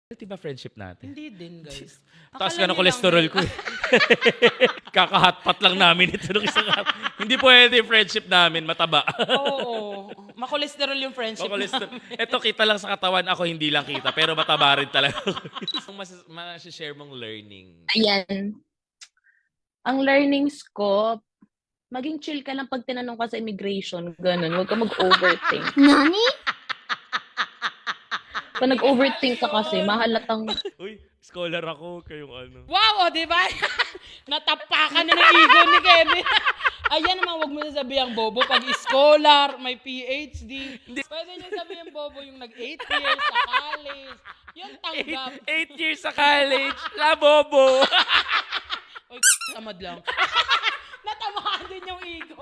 Healthy ba friendship natin? Hindi din, guys. Taas Akala ka ng niyo kolesterol lang, ko. Kakahatpat lang namin ito nung isang araw. Hindi pwede yung friendship namin, mataba. Oo. Makolesterol yung friendship namin. Ito kita lang sa katawan, ako hindi lang kita. Pero mataba rin talaga. Ang masashare mong learning. Ayan. Ang learnings ko, maging chill ka lang pag tinanong ka sa immigration. Ganun. Huwag ka mag-overthink. Nani? Pag nag-overthink ka kasi, mahalatang Uy, scholar ako, kayong ano. Wow, o, di ba? Natapakan na ng ego ni Kevin. Ayan naman, wag mo na sabihin bobo. Pag scholar, may PhD. Pwede niyo sabihin bobo yung nag-8 years sa college. Yung tanggap. 8 years sa college, labobo. Oy, tamad lang. Natamaan din yung ego.